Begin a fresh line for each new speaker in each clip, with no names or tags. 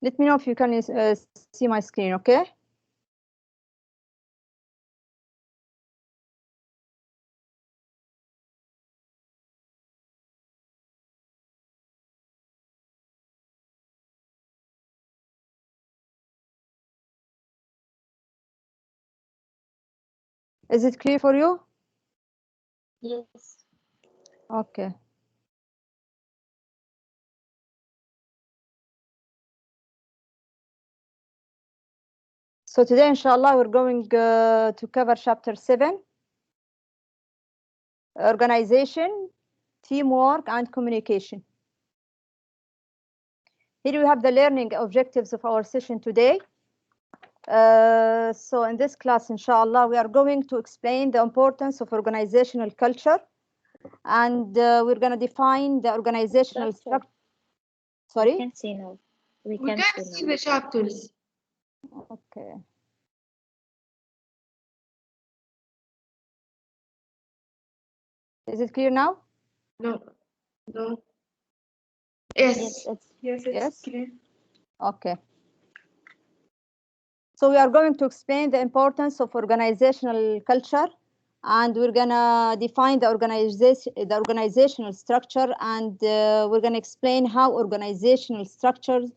Let me know if you can see my screen, okay? Is it clear for you?
Yes.
Okay. So today, inshallah, we're going to cover chapter 7, organization, teamwork, and communication. Here we have the learning objectives of our session today. So in this class, inshallah, we are going to explain the importance of organizational culture, and we're going to define the organizational structure. Sorry?
We can see now.
We can see the chapters.
Okay. Is it clear now?
No. Yes.
Yes,
Yes?
Clear.
Okay. So we are going to explain the importance of organizational culture, and we're gonna define the organizational structure, and we're gonna explain how organizational structures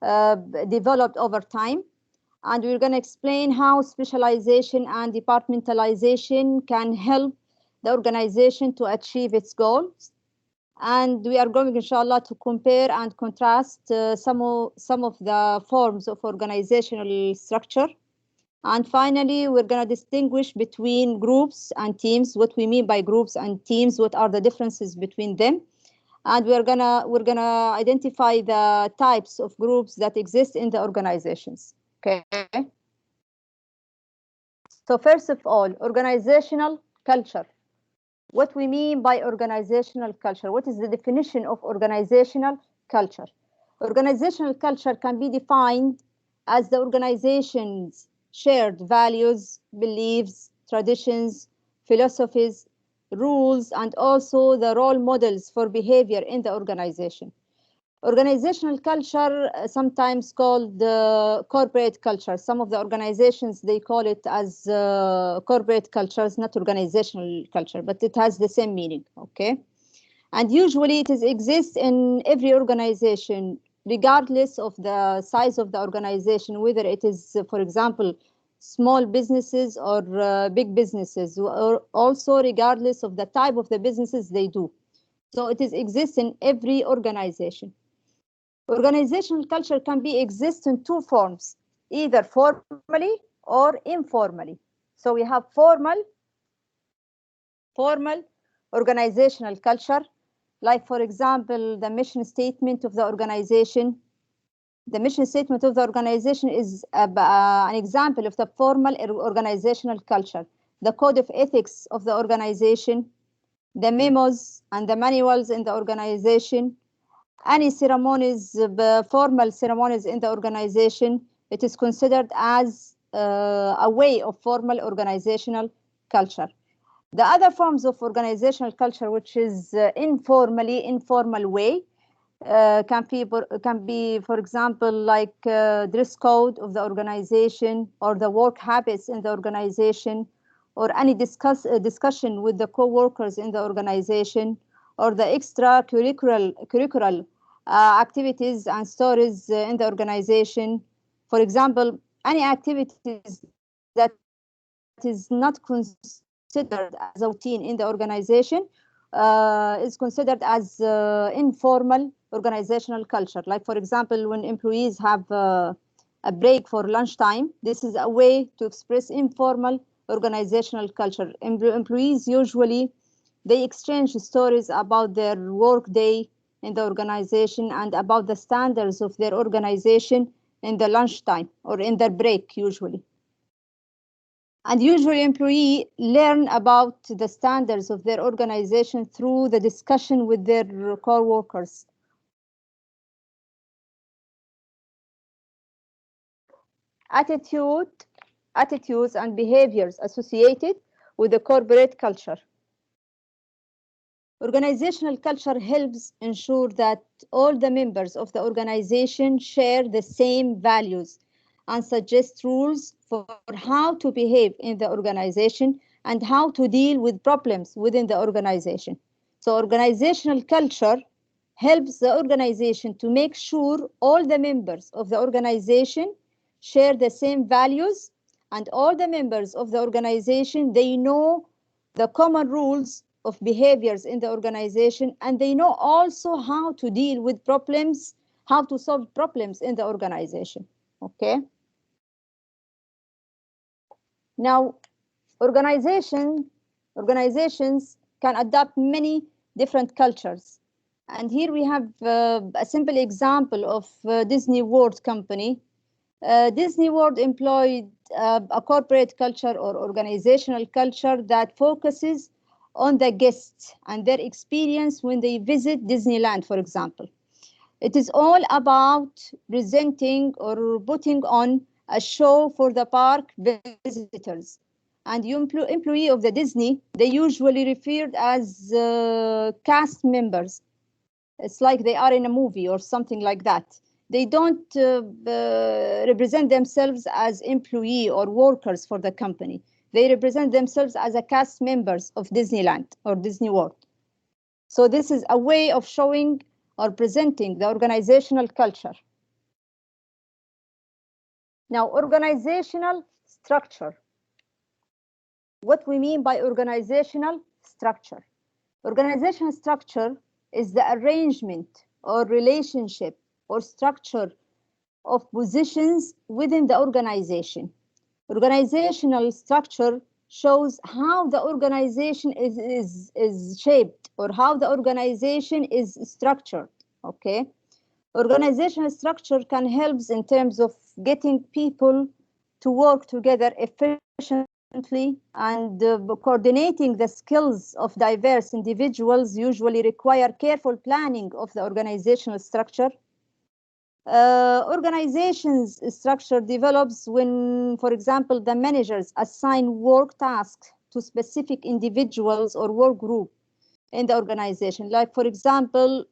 developed over time, and we're gonna explain how specialization and departmentalization can help the organization to achieve its goals. And we are going, inshallah, to compare and contrast some of the forms of organizational structure. And finally, we're going to distinguish between groups and teams, what we mean by groups and teams, what are the differences between them. And we're gonna identify the types of groups that exist in the organizations. Okay. So first of all, organizational culture. What we mean by organizational culture? What is the definition of organizational culture? Organizational culture can be defined as the organization's shared values, beliefs, traditions, philosophies, rules, and also the role models for behavior in the organization. Organizational culture, sometimes called corporate culture. Some of the organizations, they call it as corporate cultures, not organizational culture, but it has the same meaning, okay? And usually it exists in every organization, regardless of the size of the organization, whether it is, for example, small businesses or big businesses, or also regardless of the type of the businesses they do. So it exists in every organization. Organizational culture can exist in two forms, either formally or informally. So we have formal organizational culture, like, for example, the mission statement of the organization. The mission statement of the organization is an example of the formal organizational culture. The code of ethics of the organization, the memos and the manuals in the organization, any ceremonies, formal ceremonies in the organization, it is considered as a way of formal organizational culture. The other forms of organizational culture, which is informal way, can be, for example, like dress code of the organization, or the work habits in the organization, or any discussion with the co-workers in the organization, or the curricular activities and stories in the organization. For example, any activities that is not considered as a routine in the organization is considered as informal organizational culture. Like, for example, when employees have a break for lunchtime, this is a way to express informal organizational culture. Employees usually, they exchange stories about their work day in the organization and about the standards of their organization in the lunchtime or in their break usually. And usually employees learn about the standards of their organization through the discussion with their co-workers. Attitudes and behaviors associated with the corporate culture. Organizational culture helps ensure that all the members of the organization share the same values and suggest rules for how to behave in the organization and how to deal with problems within the organization. So organizational culture helps the organization to make sure all the members of the organization share the same values, and all the members of the organization, they know the common rules of behaviors in the organization, and they know also how to deal with problems, how to solve problems in the organization. Okay. Now, organizations can adopt many different cultures. And here we have a simple example of Disney World Company. Disney World employed a corporate culture or organizational culture that focuses on the guests and their experience when they visit Disneyland, for example. It is all about presenting or putting on a show for the park visitors. And employee of the Disney, they usually referred as cast members. It's like they are in a movie or something like that. They don't represent themselves as employee or workers for the company. They represent themselves as a cast members of Disneyland or Disney World. So this is a way of showing or presenting the organizational culture. Now, organizational structure. What we mean by organizational structure. Organizational structure is the arrangement or relationship or structure of positions within the organization. Organizational structure shows how the organization is shaped or how the organization is structured. Okay. Organizational structure can help in terms of getting people to work together efficiently, and coordinating the skills of diverse individuals usually require careful planning of the organizational structure. Organization's structure develops when, for example, the managers assign work tasks to specific individuals or work group in the organization. Like, for example,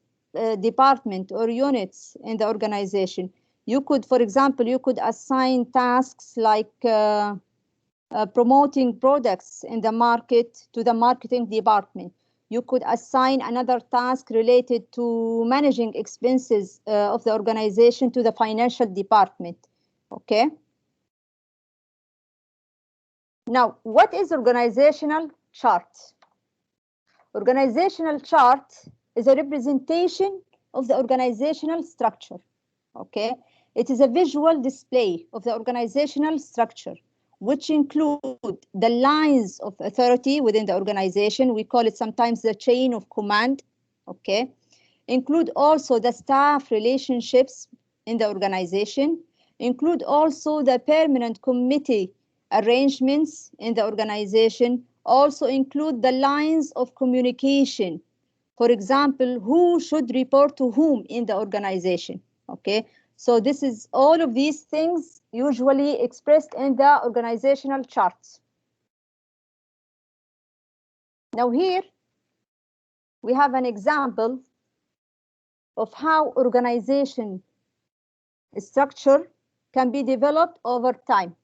department or units in the organization. You could, for example, you could assign tasks like promoting products in the market to the marketing department. You could assign another task related to managing expenses of the organization to the financial department. Okay. Now, what is organizational chart? Organizational chart is a representation of the organizational structure. Okay. It is a visual display of the organizational structure, which include the lines of authority within the organization. We call it sometimes the chain of command. Okay. Include also the staff relationships in the organization. Include also the permanent committee arrangements in the organization. Also include the lines of communication. For example, who should report to whom in the organization. Okay. So this is all of these things usually expressed in the organizational charts. Now here we have an example of how organization structure can be developed over time.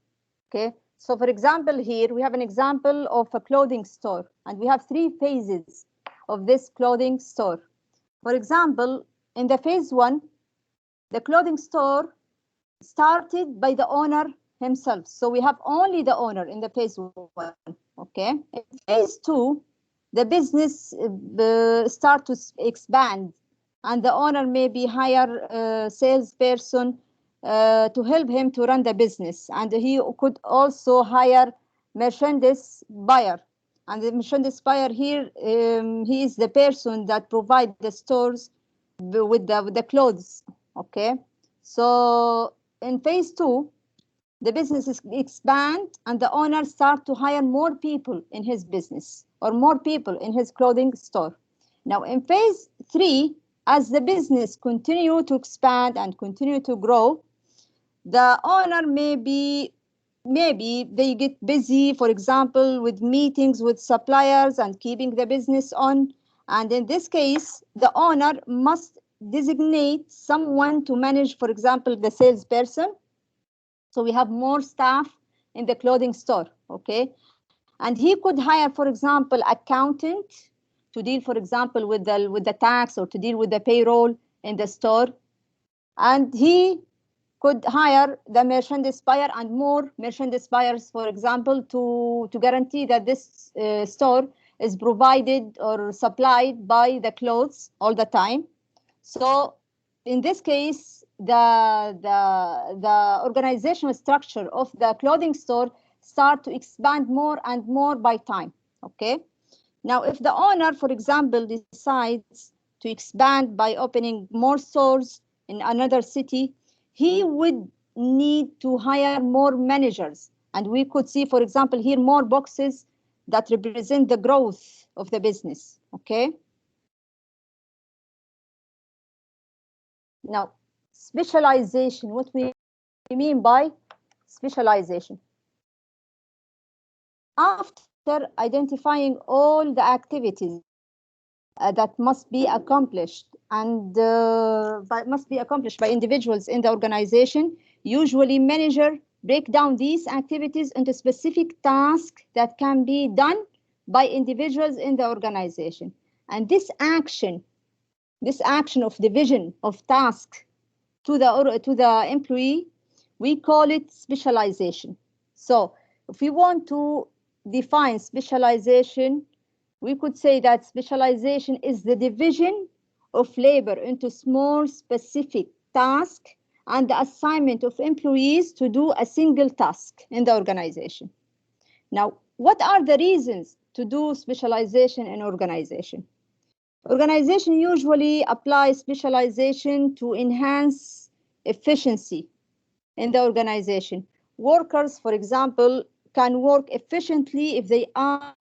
Okay, so for example, here we have an example of a clothing store, and we have 3 phases of this clothing store. For example, in the phase 1, the clothing store started by the owner himself. So we have only the owner in the phase 1. Okay. In phase 2, the business start to expand, and the owner maybe hire a salesperson to help him to run the business, and he could also hire merchandise buyer. And the merchandise buyer here, he is the person that provide the stores with the clothes. Okay. So in phase 2, the business expand and the owner start to hire more people in his business or more people in his clothing store. Now in phase 3, as the business continue to expand and continue to grow, the owner maybe they get busy, for example, with meetings with suppliers and keeping the business on, And in this case, the owner must designate someone to manage, for example, the salesperson. So we have more staff in the clothing store, okay? And he could hire, for example, accountant to deal, for example, with the tax or to deal with the payroll in the store. And he could hire the merchandise buyer and more merchandise buyers, for example, to guarantee that this store is provided or supplied by the clothes all the time. So in this case, the organizational structure of the clothing store start to expand more and more by time, okay? Now, if the owner, for example, decides to expand by opening more stores in another city, he would need to hire more managers. And we could see, for example, here more boxes that represent the growth of the business, okay? Now, specialization, what we mean by specialization. After identifying all the activities that must be accomplished and must be accomplished by individuals in the organization, usually manager break down these activities into specific tasks that can be done by individuals in the organization. And this action of division of task to the employee, we call it specialization. So if we want to define specialization, we could say that specialization is the division of labor into small specific tasks and the assignment of employees to do a single task in the organization. Now, what are the reasons to do specialization in organization? Organization usually applies specialization to enhance efficiency in the organization. Workers, for example, can work efficiently if they are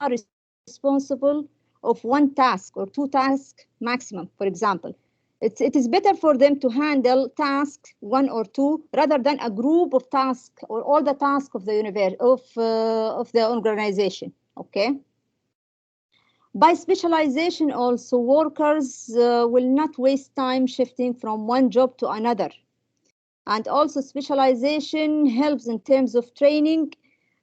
responsible of one task or two tasks maximum, for example. It is better for them to handle tasks, one or two, rather than a group of tasks or all the tasks of the organization, okay? By specialization also, workers will not waste time shifting from one job to another. And also specialization helps in terms of training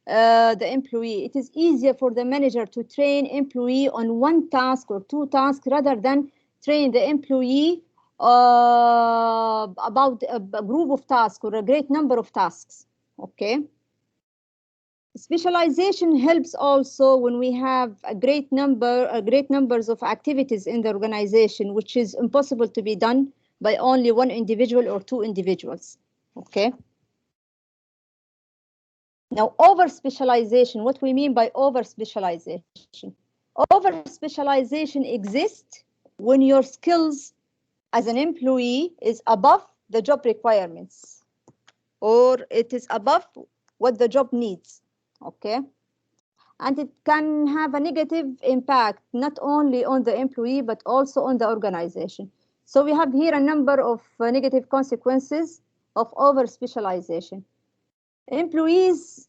the employee. It is easier for the manager to train employee on one task or two tasks rather than train the employee about a group of tasks or a great number of tasks, okay? Specialization helps also when we have a great numbers of activities in the organization, which is impossible to be done by only one individual or two individuals, okay? Now, over-specialization, what we mean by over-specialization? Over-specialization exists when your skills as an employee is above the job requirements, or it is above what the job needs, okay? And it can have a negative impact, not only on the employee, but also on the organization. So we have here a number of negative consequences of over-specialization. Employees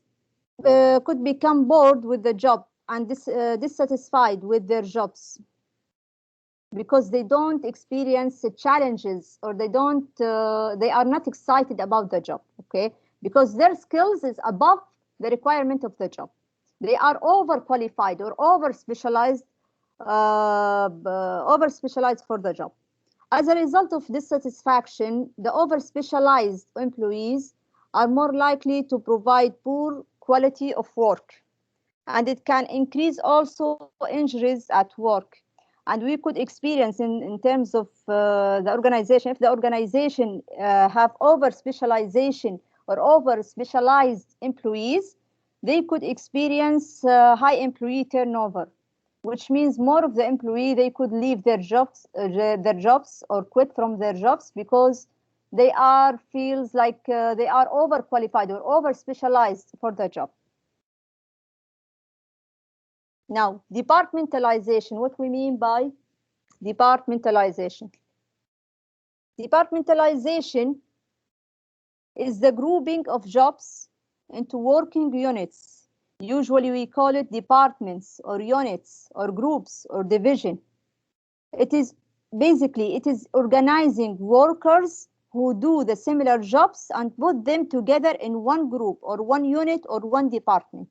could become bored with the job and dissatisfied with their jobs because they don't experience challenges, or they are not excited about the job, okay? Because their skills is above the requirement of the job. They are overqualified or over-specialized for the job. As a result of dissatisfaction, the over-specialized employees are more likely to provide poor quality of work, and it can increase also injuries at work. And we could experience in terms of the organization, if the organization have over-specialization or over-specialized employees, they could experience high employee turnover, which means more of the employee, they could leave their jobs or quit from their jobs because they feels like they are overqualified or over-specialized for the job. Now, departmentalization, what we mean by departmentalization? Departmentalization is the grouping of jobs into working units. Usually we call it departments or units or groups or division. It is organizing workers who do the similar jobs and put them together in one group or one unit or one department.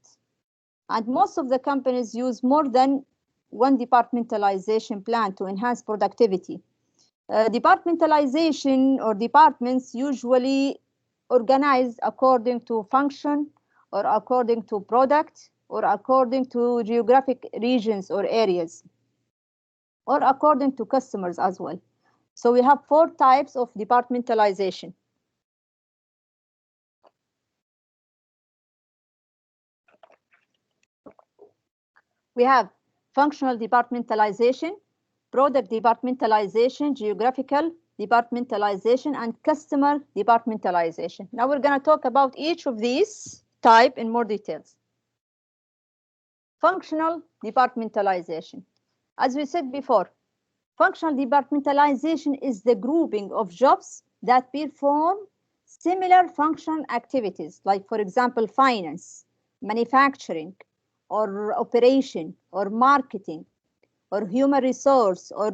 And most of the companies use more than one departmentalization plan to enhance productivity. Departmentalization or departments usually organize according to function or according to product or according to geographic regions or areas or according to customers as well. So we have 4 types of departmentalization. We have functional departmentalization, product departmentalization, geographical departmentalization, and customer departmentalization. Now we're going to talk about each of these types in more details. Functional departmentalization. As we said before, functional departmentalization is the grouping of jobs that perform similar functional activities, like, for example, finance, manufacturing, or operation, or marketing, or human resource, or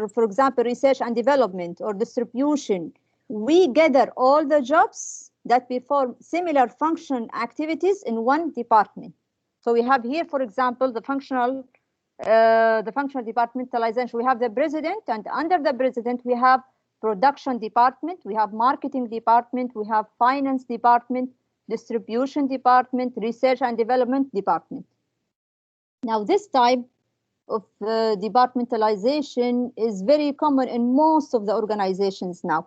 for example, research and development, or distribution. We gather all the jobs that perform similar function activities in one department. So we have here, for example, the functional departmentalization. We have the president, and under the president, we have production department, we have marketing department, we have finance department, distribution department, research and development department. Now, this type of departmentalization is very common in most of the organizations now.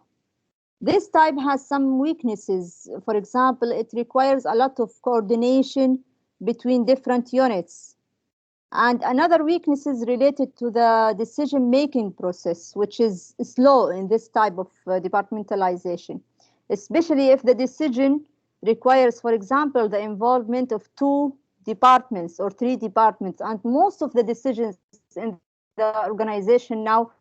This type has some weaknesses. For example, it requires a lot of coordination between different units. And another weakness is related to the decision-making process, which is slow in this type of departmentalization, especially if the decision requires, for example, the involvement of 2 departments or 3 departments. And most of the decisions in the organization now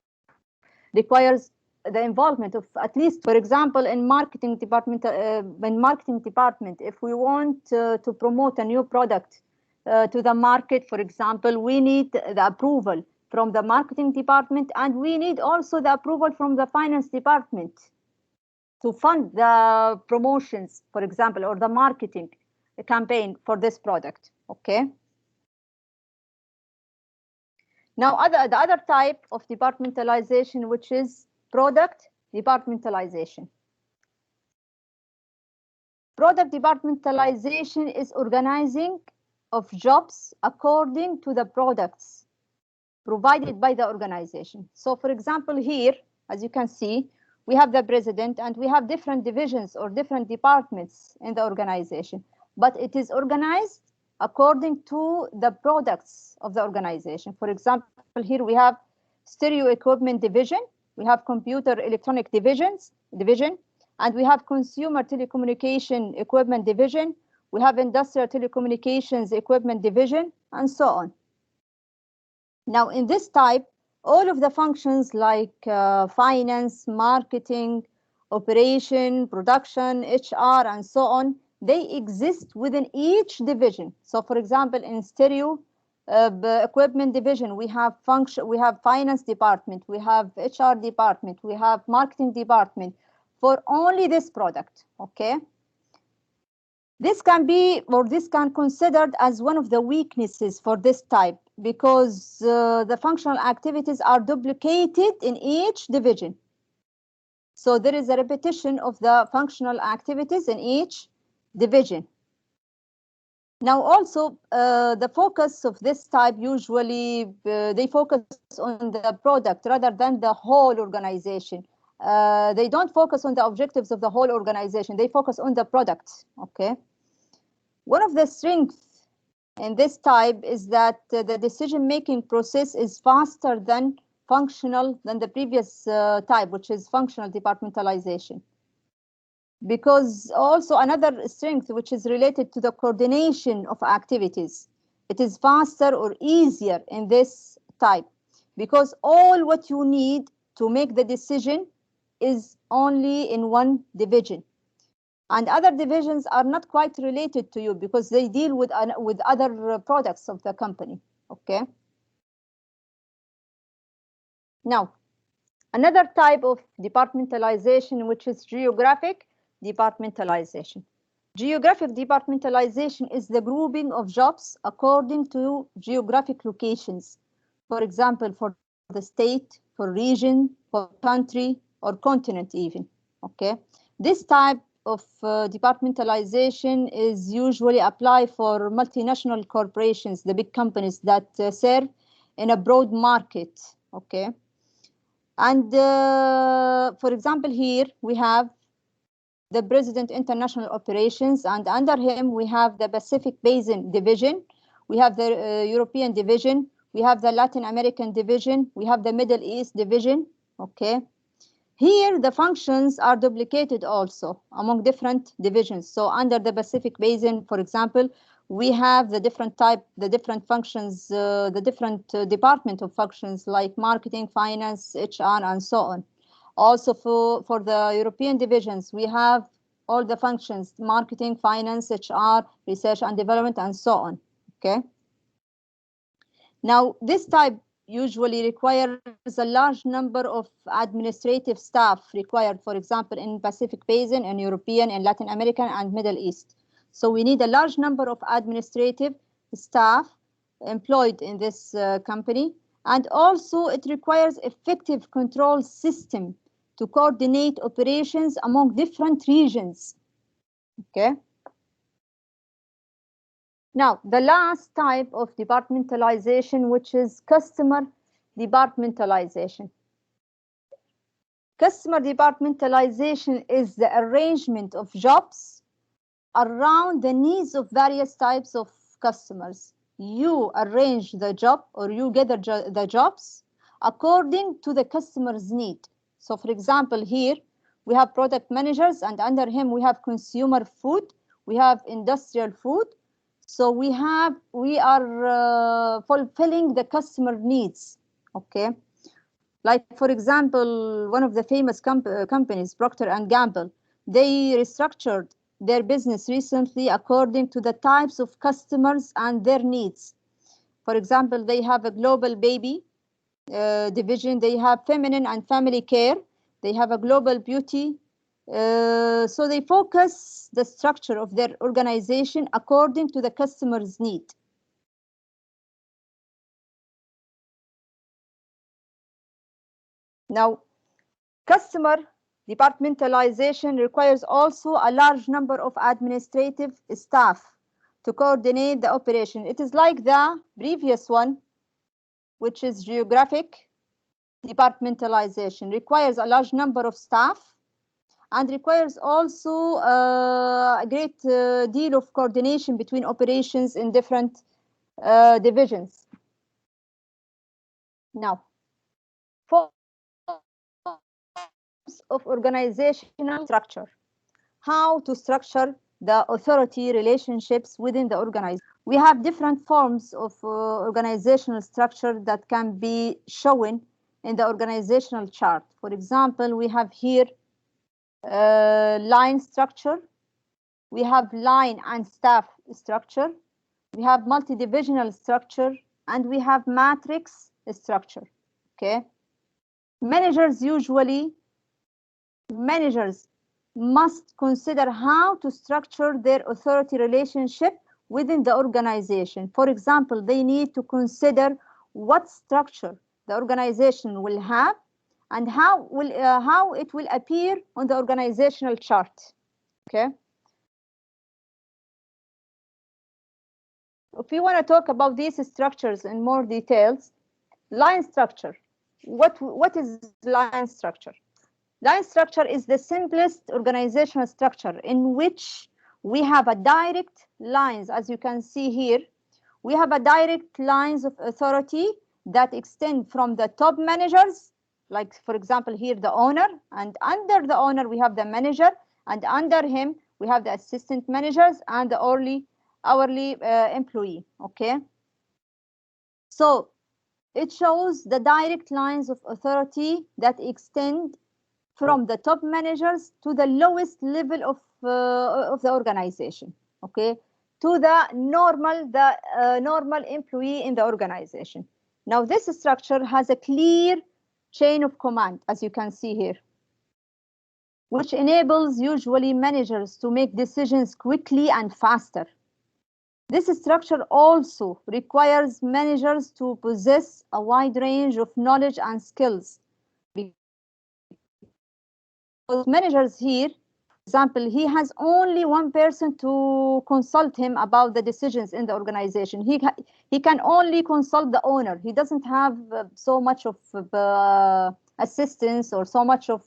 requires the involvement of at least, for example, in marketing department, if we want to promote a new product to the market, for example, we need the approval from the marketing department, and we need also the approval from the finance department to fund the promotions, for example, or the marketing campaign for this product. Okay. Now, the other type of departmentalization, which is product departmentalization. Product departmentalization is organizing of jobs according to the products provided by the organization. So, for example, here, as you can see, we have the president and we have different divisions or different departments in the organization, but it is organized according to the products of the organization. For example, here we have stereo equipment division, we have computer electronic division, and we have consumer telecommunication equipment division, we have industrial telecommunications equipment division, and so on. Now, in this type, all of the functions like finance, marketing, operation, production, HR, and so on, they exist within each division. So, for example, in stereo equipment division, we have finance department, we have HR department, we have marketing department for only this product. Okay. This can be, or this can be considered as one of the weaknesses for this type, because the functional activities are duplicated in each division. So there is a repetition of the functional activities in each division. Now also, the focus of this type usually, they focus on the product rather than the whole organization. They don't focus on the objectives of the whole organization. They focus on the product. Okay. One of the strengths in this type is that the decision-making process is faster than the previous type, which is functional departmentalization. Because also another strength, which is related to the coordination of activities, it is faster or easier in this type, because all what you need to make the decision is only in one division. And other divisions are not quite related to you because they deal with other products of the company. Okay. Now, another type of departmentalization, which is geographic departmentalization. Geographic departmentalization is the grouping of jobs according to geographic locations. For example, for the state, for region, for country, or continent even. Okay, this type of departmentalization is usually applied for multinational corporations, the big companies that serve in a broad market. Okay, and for example, here we have the President International Operations, and under him we have the Pacific Basin Division, we have the European Division, we have the Latin American Division, we have the Middle East Division. Okay, here the functions are duplicated also among different divisions. So under the Pacific Basin, for example, we have the different functions, the different department of functions like marketing, finance, HR, and so on. Also for the European divisions, we have all the functions, marketing, finance, HR, research and development, and so on. Okay. Now, this type usually requires a large number of administrative staff required, for example, in Pacific Basin, in European, and Latin American, and Middle East. So we need a large number of administrative staff employed in this company. And also it requires effective control system to coordinate operations among different regions. Okay. Now, the last type of departmentalization, which is customer departmentalization. Customer departmentalization is the arrangement of jobs around the needs of various types of customers. You arrange the job, or you gather the jobs according to the customer's need. So for example, here we have product managers, and under him we have consumer food, we have industrial food. So we are fulfilling the customer needs. Okay, like for example, one of the famous companies, Procter & Gamble, they restructured their business recently according to the types of customers and their needs. For example, they have a global baby division, they have feminine and family care, they have a global beauty. So they focus the structure of their organization according to the customer's need. Now, customer departmentalization requires also a large number of administrative staff to coordinate the operation. It is like the previous one, which is geographic departmentalization, requires a large number of staff and requires also a great deal of coordination between operations in different divisions. Now, forms of organizational structure. How to structure the authority relationships within the organization. We have different forms of organizational structure that can be shown in the organizational chart. For example, we have here line structure, we have line and staff structure, we have multi-divisional structure, and we have matrix structure. Okay, managers must consider how to structure their authority relationship within the organization. For example, they need to consider what structure the organization will have and how it will appear on the organizational chart. Okay. If you want to talk about these structures in more details, line structure. What is line structure? Line structure is the simplest organizational structure in which we have a direct lines, as you can see here. We have a direct lines of authority that extend from the top managers, like for example here the owner, and under the owner we have the manager, and under him we have the assistant managers and the hourly employee. Okay, so it shows the direct lines of authority that extend from the top managers to the lowest level of the organization. Okay, to the normal employee in the organization. Now this structure has a clear chain of command, as you can see here, which enables usually managers to make decisions quickly and faster. This structure also requires managers to possess a wide range of knowledge and skills. Because managers here, for example, he has only one person to consult him about the decisions in the organization. He can only consult the owner. He doesn't have so much of assistance or so much of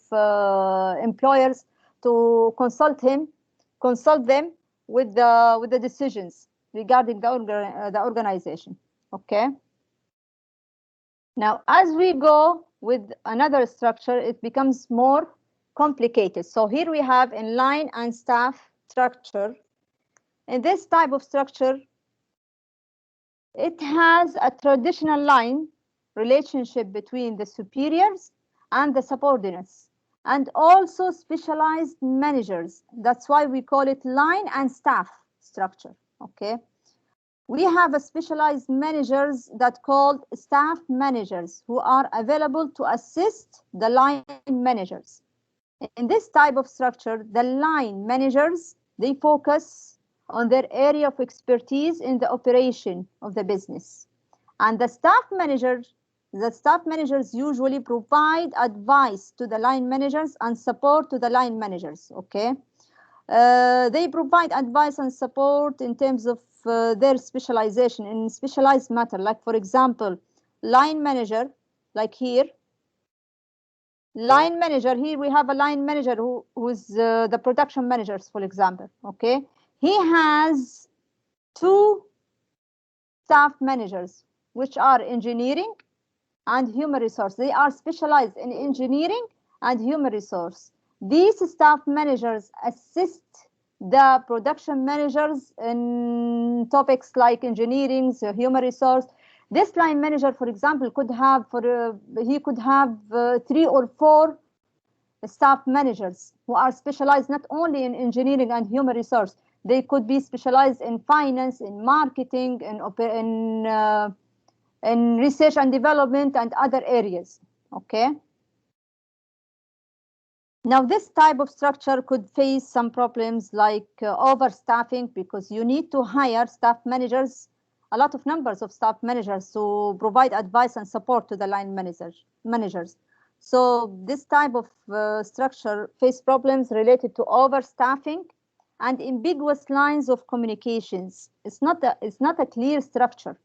employers to consult them with the decisions regarding the organization. Okay. Now, as we go with another structure, it becomes more complicated. So here we have in line and staff structure. In this type of structure, it has a traditional line relationship between the superiors and the subordinates, and also specialized managers. That's why we call it line and staff structure. Okay. We have a specialized managers that called staff managers who are available to assist the line managers. In this type of structure, the line managers, they focus on their area of expertise in the operation of the business. And the staff managers usually provide advice to the line managers and support to the line managers. Okay. They provide advice and support in terms of their specialization in specialized matter. Like, for example, line manager, like here, line manager, here we have a line manager who's the production managers, for example. Okay. He has two staff managers, which are engineering and human resource. They are specialized in engineering and human resource. These staff managers assist the production managers in topics like engineering, human resource. This line manager, for example, could have 3 or 4 staff managers who are specialized not only in engineering and human resource. They could be specialized in finance, in marketing, in research and development and other areas. Okay. Now, this type of structure could face some problems like overstaffing, because you need to hire staff managers, a lot of numbers of staff managers to provide advice and support to the line managers. So this type of structure face problems related to overstaffing and ambiguous lines of communications. It's not a clear structure.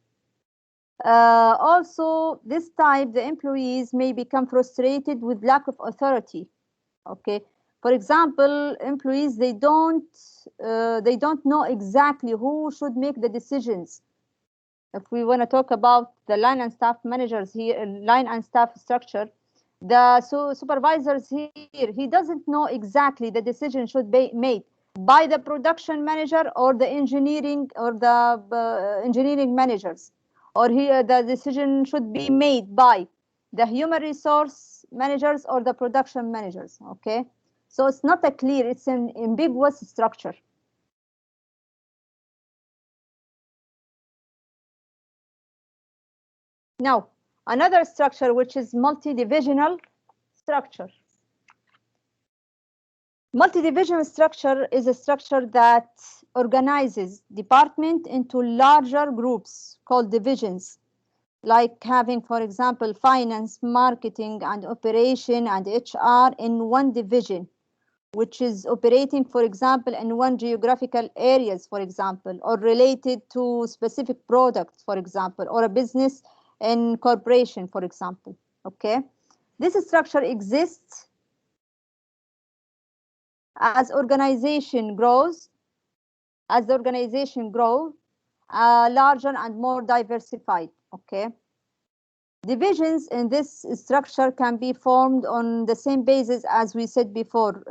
Also, this type, the employees may become frustrated with lack of authority. Okay, for example, employees, they don't know exactly who should make the decisions. If we want to talk about the line and staff managers here, line and staff structure, the supervisors here, he doesn't know exactly the decision should be made by the production manager or the engineering or the engineering managers, or here the decision should be made by the human resource managers or the production managers. Okay, so it's not a clear, it's an ambiguous structure. Now, another structure, which is multi-divisional structure. Multi-divisional structure is a structure that organizes department into larger groups called divisions, like having, for example, finance, marketing, and operation and HR in one division, which is operating, for example, in one geographical areas, for example, or related to specific products, for example, or a business in corporation, for example. Okay, this structure exists as organization grows. As the organization grows, larger and more diversified. Okay, divisions in this structure can be formed on the same basis as we said before,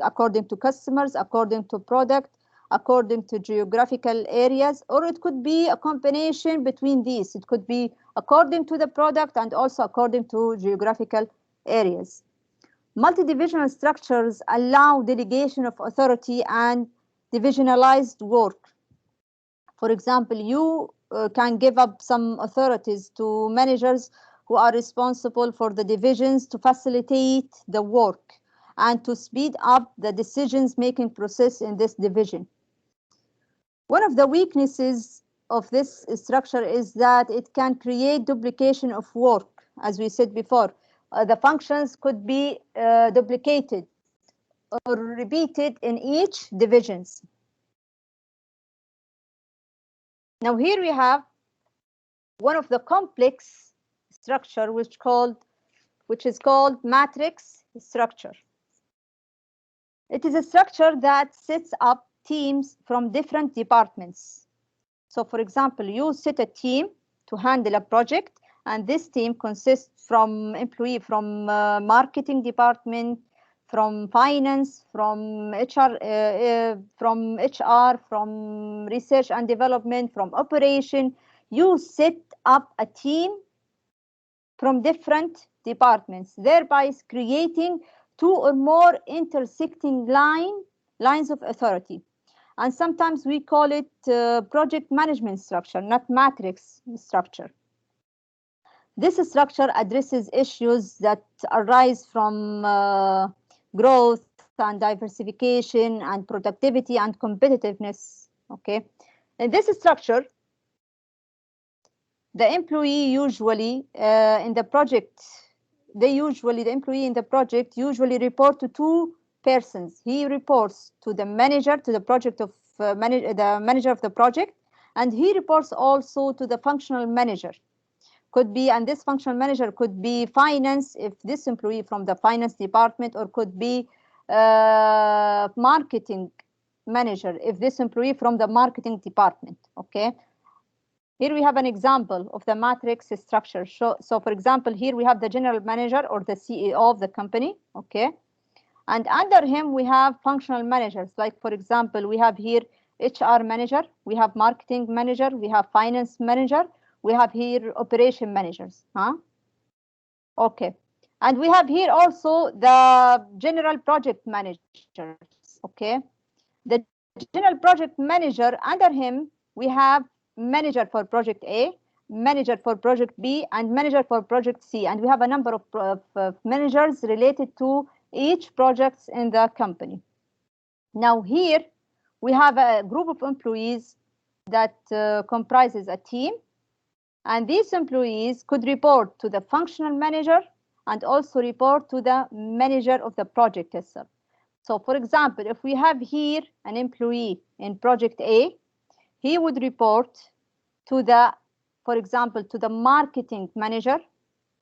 according to customers, according to product, according to geographical areas, or it could be a combination between these. It could be according to the product and also according to geographical areas. Multi-divisional structures allow delegation of authority and divisionalized work. For example, you can give up some authorities to managers who are responsible for the divisions to facilitate the work and to speed up the decisions-making process in this division. One of the weaknesses of this structure is that it can create duplication of work. As we said before, the functions could be duplicated or repeated in each divisions. Now here we have one of the complex structure which is called matrix structure. It is a structure that sets up teams from different departments. So for example, you set a team to handle a project, and this team consists from employee from marketing department, from finance, from HR, from research and development, from operation. You set up a team from different departments, thereby creating two or more intersecting lines of authority. And sometimes we call it project management structure, not matrix structure. This structure addresses issues that arise from growth and diversification and productivity and competitiveness. Okay, in this structure, the employee usually in the project, the employee in the project usually report to two persons. He reports to the manager, to the project of the manager of the project, and he reports also to the functional manager. Could be, and this functional manager could be finance if this employee from the finance department, or could be marketing manager if this employee from the marketing department. Okay. Here we have an example of the matrix structure. So for example, here we have the general manager or the CEO of the company. Okay. And under him, we have functional managers. Like, for example, we have here HR manager, we have marketing manager, we have finance manager, we have here operation managers. Okay. And we have here also the general project managers. Okay. The general project manager, under him, we have manager for project A, manager for project B, and manager for project C. And we have a number of managers related to each projects in the company. Now here we have a group of employees that comprises a team, and these employees could report to the functional manager and also report to the manager of the project itself. So for example, if we have here an employee in project A, he would report to the, for example, to the marketing manager.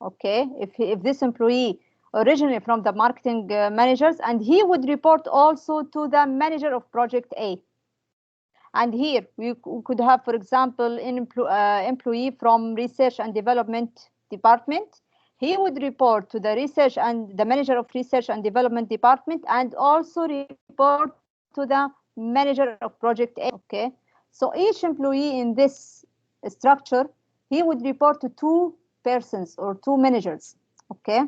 Okay, if this employee originally from the marketing managers, and he would report also to the manager of project A. And here we could have, for example, an employee from research and development department. He would report to the research and the manager of research and development department, and also report to the manager of project A. Okay, so each employee in this structure, he would report to two persons or two managers. Okay.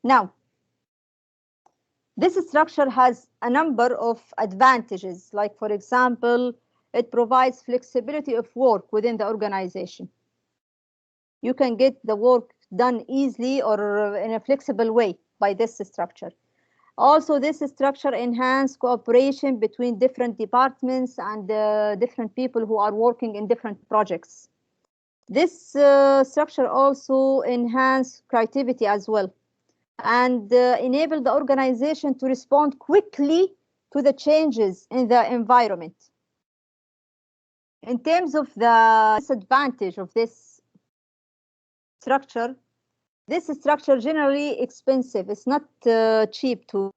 Now, this structure has a number of advantages, like, for example, it provides flexibility of work within the organization. You can get the work done easily or in a flexible way by this structure. Also, this structure enhances cooperation between different departments and different people who are working in different projects. This structure also enhances creativity as well, and enable the organization to respond quickly to the changes in the environment. In terms of the disadvantage of this structure, this structure generally expensive. It's not cheap to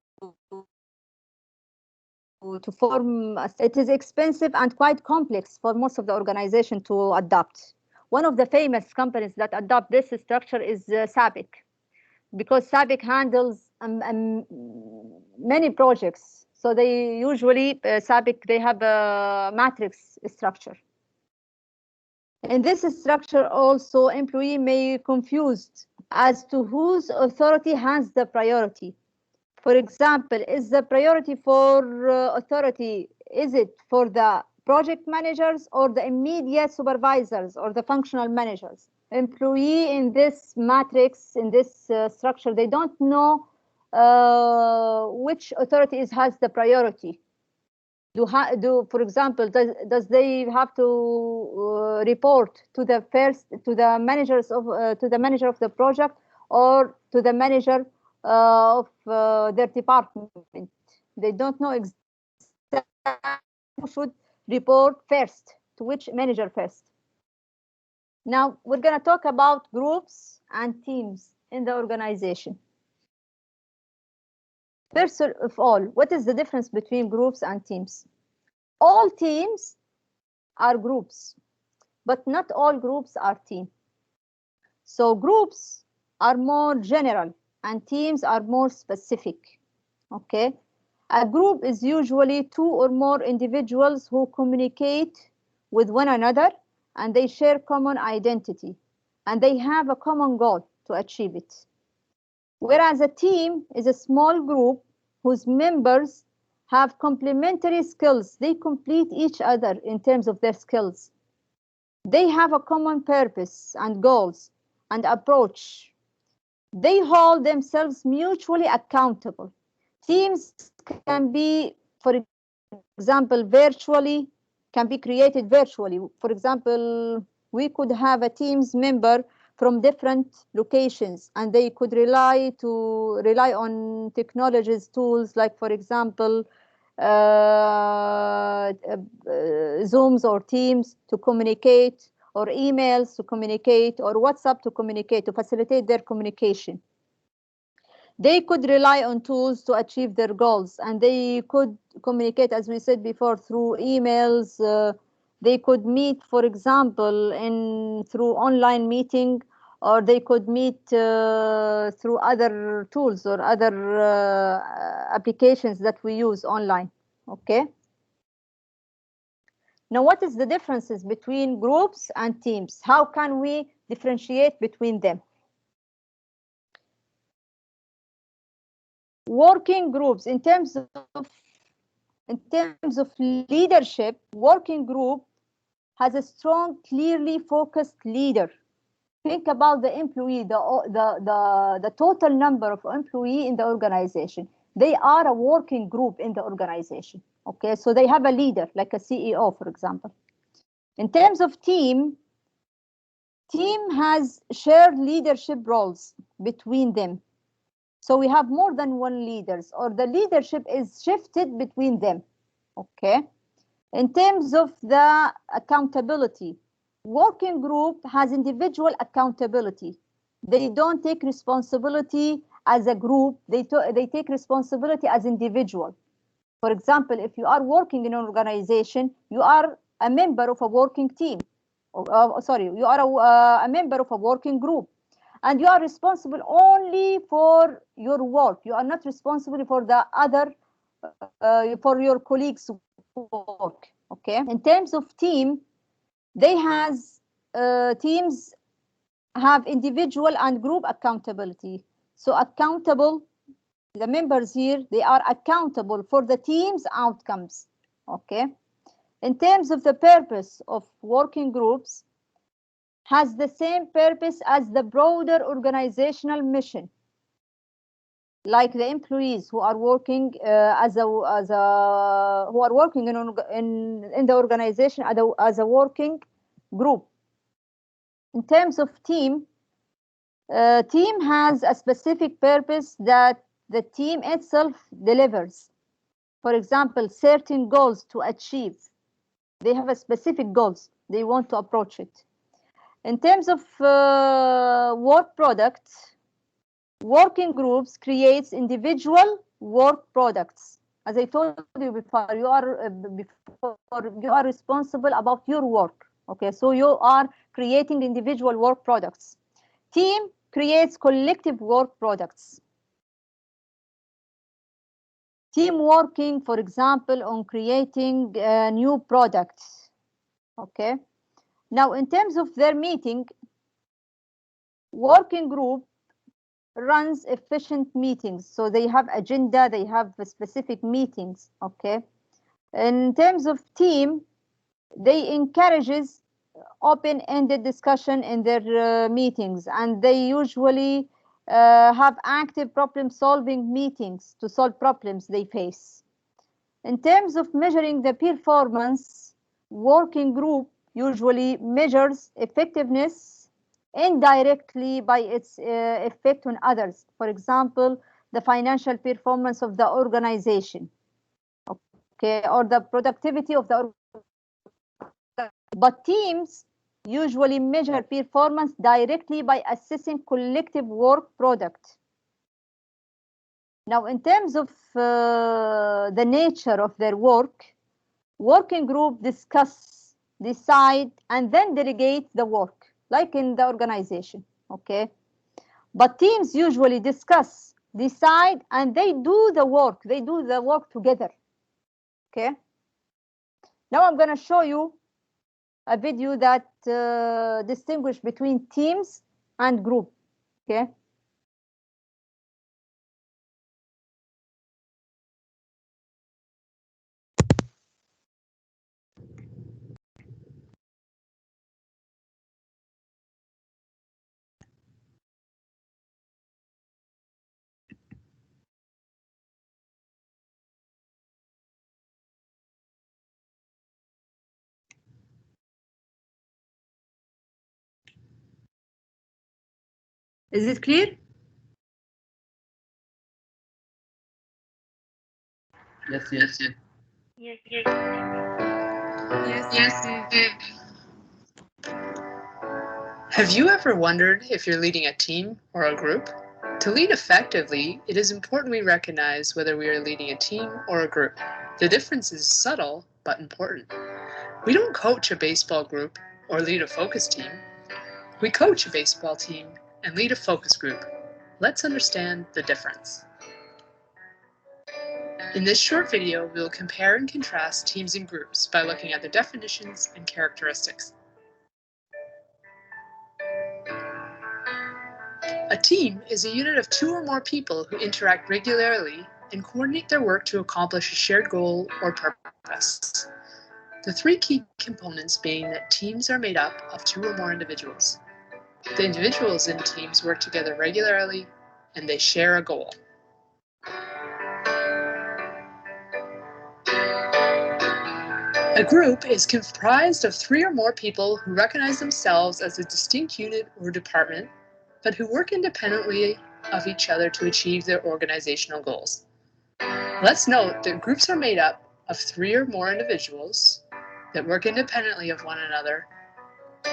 form. It is expensive and quite complex for most of the organization to adopt. One of the famous companies that adopt this structure is SABIC, because SABIC handles many projects. So they usually, SABIC, they have a matrix structure. In this structure also, employee may be confused as to whose authority has the priority. For example, is the priority for authority, is it for the project managers or the immediate supervisors or the functional managers? employee in this matrix, in this structure, they don't know which authorities has the priority. For example, does they have to report to the manager of the project, or to the manager of their department? They don't know exactly who should report first, to which manager first. Now we're going to talk about groups and teams in the organization. First of all, what is the difference between groups and teams? All teams are groups, but not all groups are teams. So groups are more general and teams are more specific. Okay? A group is usually 2 or more individuals who communicate with one another, and they share common identity, and they have a common goal to achieve it. Whereas a team is a small group whose members have complementary skills. They complete each other in terms of their skills. They have a common purpose and goals and approach. They hold themselves mutually accountable. Teams can be, for example, can be created virtually. For example, we could have a team's member from different locations, and they could rely on technologies, tools like, for example, Zooms or Teams to communicate, or emails to communicate, or WhatsApp to communicate, to facilitate their communication. They could rely on tools to achieve their goals, and they could communicate, as we said before, through emails. They could meet, for example, through online meeting, or they could meet through other tools or other applications that we use online. Okay. Now, what is the differences between groups and teams? How can we differentiate between them? Working groups, in terms of leadership, working group has a strong, clearly focused leader. Think about the employee, the total number of employees in the organization. They are a working group in the organization. Okay, so they have a leader, like a CEO, for example. In terms of team has shared leadership roles between them. So we have more than one leaders, or the leadership is shifted between them. Okay. In terms of the accountability, working group has individual accountability. They don't take responsibility as a group. They take responsibility as individual. For example, if you are working in an organization, you are a member of a working team. You are a member of a working group. And you are responsible only for your work. You are not responsible for the other, for your colleagues' work. Okay. In terms of team, teams have individual and group accountability. So the members here, they are accountable for the team's outcomes. Okay. In terms of the purpose of working groups, has the same purpose as the broader organizational mission. Like the employees who are working who are working in the organization as a working group. In terms of team has a specific purpose that the team itself delivers. For example, certain goals to achieve. They have a specific goals. They want to approach it. In terms of work products, working groups creates individual work products. As I told you before, you are responsible about your work. Okay, so you are creating individual work products. Team creates collective work products. Team working, for example, on creating new products. Okay. Now, in terms of their meeting, working group runs efficient meetings. So they have agenda, they have specific meetings. Okay. In terms of team, they encourages open-ended discussion in their meetings, and they usually have active problem-solving meetings to solve problems they face. In terms of measuring the performance, working group usually measures effectiveness indirectly by its effect on others. For example, the financial performance of the organization, okay, or the productivity of the organization. But teams usually measure performance directly by assessing collective work product. Now, in terms of the nature of their work, working group discuss, decide, and then delegate the work, like in the organization, okay? But teams usually discuss, decide, and they do the work. They do the work together, okay? Now I'm going to show you a video that distinguish between teams and group, okay? Is it clear?
Yes. Have you ever wondered if you're leading a team or a group? To lead effectively, it is important we recognize whether we are leading a team or a group. The difference is subtle but important. We don't coach a baseball group or lead a focus team. We coach a baseball team and lead a focus group. Let's understand the difference. In this short video, we will compare and contrast teams and groups by looking at their definitions and characteristics. A team is a unit of 2 or more people who interact regularly and coordinate their work to accomplish a shared goal or purpose. The 3 key components being that teams are made up of 2 or more individuals. The individuals in teams work together regularly and they share a goal. A group is comprised of 3 or more people who recognize themselves as a distinct unit or department, but who work independently of each other to achieve their organizational goals. Let's note that groups are made up of 3 or more individuals that work independently of one another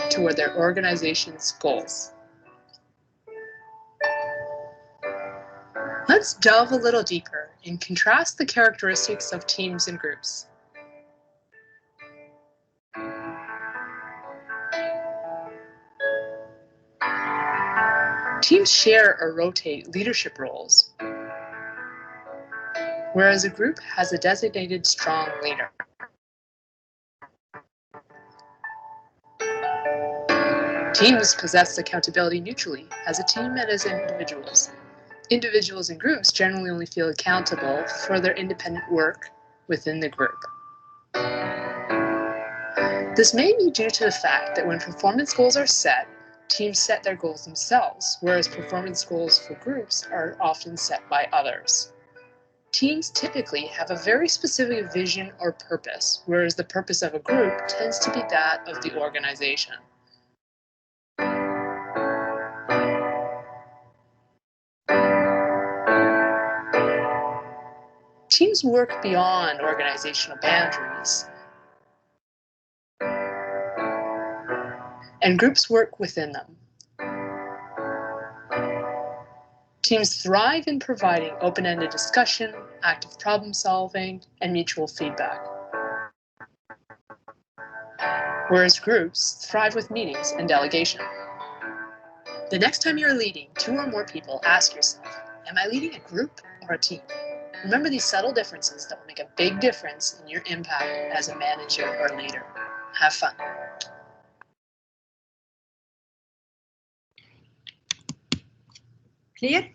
toward their organization's goals. Let's delve a little deeper and contrast the characteristics of teams and groups. Teams share or rotate leadership roles, whereas a group has a designated strong leader. Teams possess accountability mutually as a team and as individuals. Individuals and groups generally only feel accountable for their independent work within the group. This may be due to the fact that when performance goals are set, teams set their goals themselves, whereas performance goals for groups are often set by others. Teams typically have a very specific vision or purpose, whereas the purpose of a group tends to be that of the organization. Teams work beyond organizational boundaries, and groups work within them. Teams thrive in providing open-ended discussion, active problem-solving, and mutual feedback, whereas groups thrive with meetings and delegation. The next time you're leading 2 or more people, ask yourself, am I leading a group or a team? Remember these subtle differences that will make a big difference in your impact as a manager or leader. Have fun.
Clear?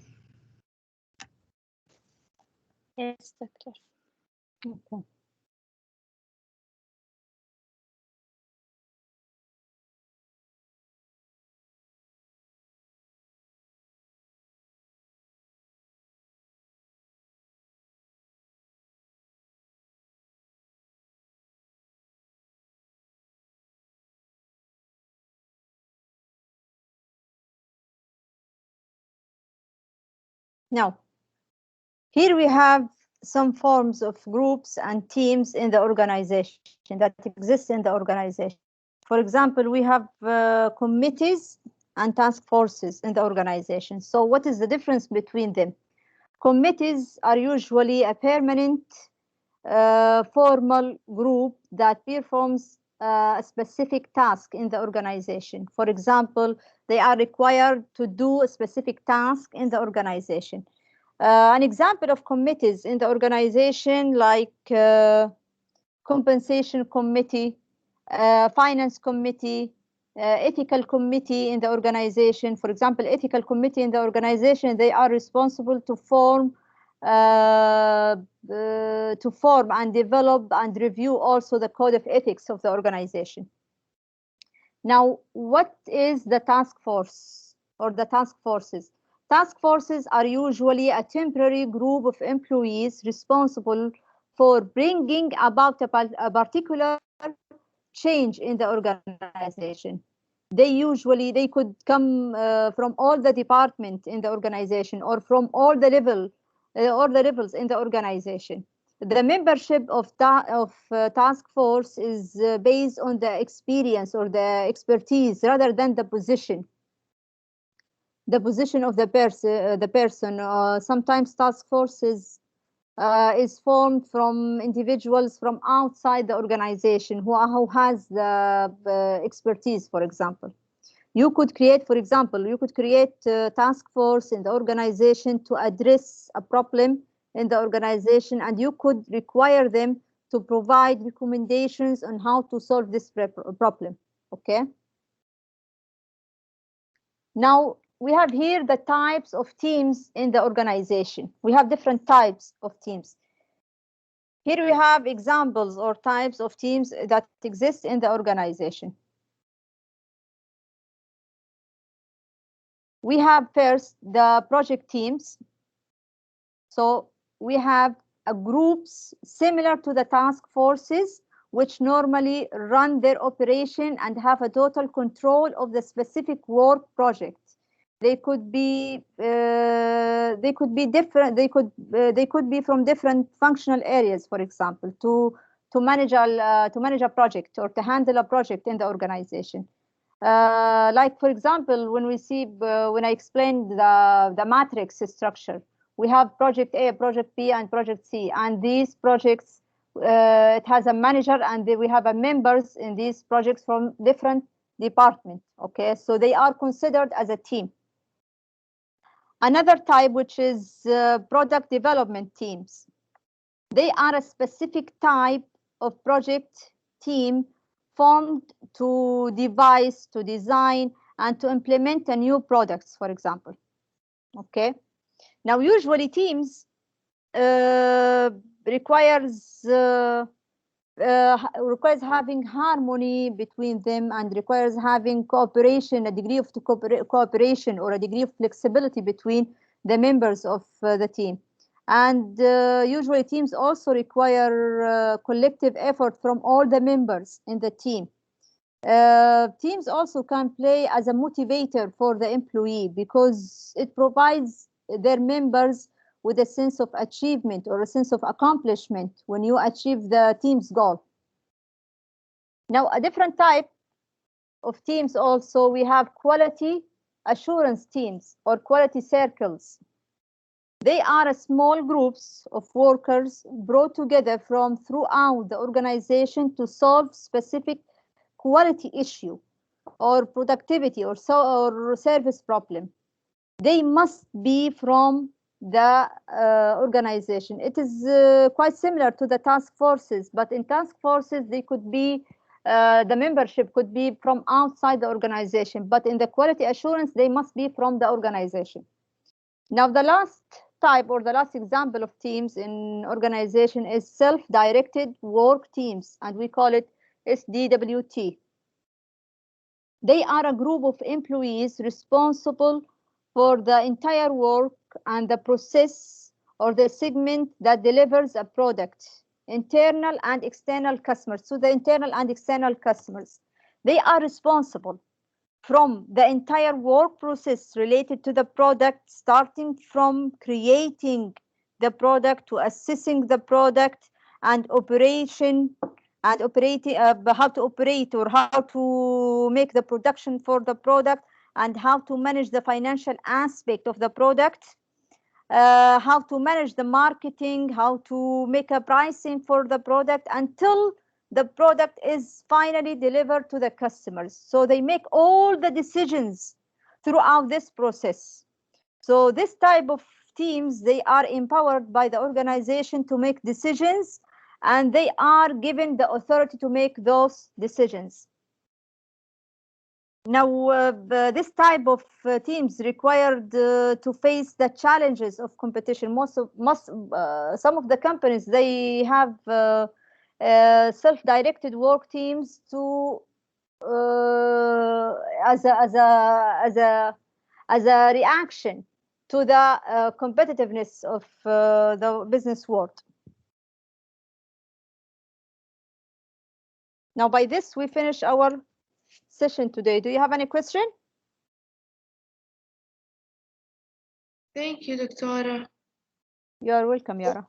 Yes, doctor.
Okay. Now, here we have some forms of groups and teams in the organization that exist in the organization. For example, we have committees and task forces in the organization. So what is the difference between them? Committees are usually a permanent formal group that performs a specific task in the organization. For example, they are required to do a specific task in the organization. An example of committees in the organization, like compensation committee, finance committee, ethical committee in the organization. For example, ethical committee in the organization, they are responsible to form and develop and review also the code of ethics of the organization. Now, what is the task force or the task forces? Task forces are usually a temporary group of employees responsible for bringing about a particular change in the organization. They could come from all the departments in the organization or from all the levels in the organization. The membership of task force is based on the experience or the expertise rather than the position. The position of the person. Sometimes task forces is formed from individuals from outside the organization who has the expertise, for example. You could create, for example, a task force in the organization to address a problem in the organization, and you could require them to provide recommendations on how to solve this problem, okay? Now, we have here the types of teams in the organization. We have different types of teams. Here we have examples or types of teams that exist in the organization. We have first the project teams. So we have groups similar to the task forces, which normally run their operation and have a total control of the specific work project. They could be different. They could be from different functional areas. For example, to manage a project or to handle a project in the organization. Like, for example, when I explained the matrix structure, we have project A, project B, and project C, and these projects it has a manager, and we have a members in these projects from different departments. Okay, so they are considered as a team. Another type, which is product development teams. They are a specific type of project team formed to devise, to design, and to implement a new products, for example. Okay. Now, usually teams requires having harmony between them, and requires having cooperation, a degree of cooperation or a degree of flexibility between the members of the team. And usually teams also require collective effort from all the members in the team. Teams also can play as a motivator for the employee, because it provides their members with a sense of achievement or a sense of accomplishment when you achieve the team's goal. Now, a different type of teams also, we have quality assurance teams or quality circles. They are small groups of workers brought together from throughout the organization to solve specific quality issue or productivity or service problem. They must be from the organization. It is quite similar to the task forces, but in task forces they could be the membership could be from outside the organization, but in the quality assurance they must be from the organization. Now, the last type or the last example of teams in organization is self-directed work teams, and we call it SDWT. They are a group of employees responsible for the entire work and the process or the segment that delivers a product, internal and external customers. So the internal and external customers, they are responsible from the entire work process related to the product, starting from creating the product to assessing the product and operation and operating how to operate or how to make the production for the product and how to manage the financial aspect of the product, how to manage the marketing, how to make a pricing for the product until the product is finally delivered to the customers. So they make all the decisions throughout this process. So this type of teams, they are empowered by the organization to make decisions, and they are given the authority to make those decisions. Now, this type of teams required to face the challenges of competition. Some of the companies, they have self-directed work teams to as a reaction to the competitiveness of the business world. Now, by this, we finish our session today. Do you have any question?
Thank you, Doctora.
You are welcome, Yara.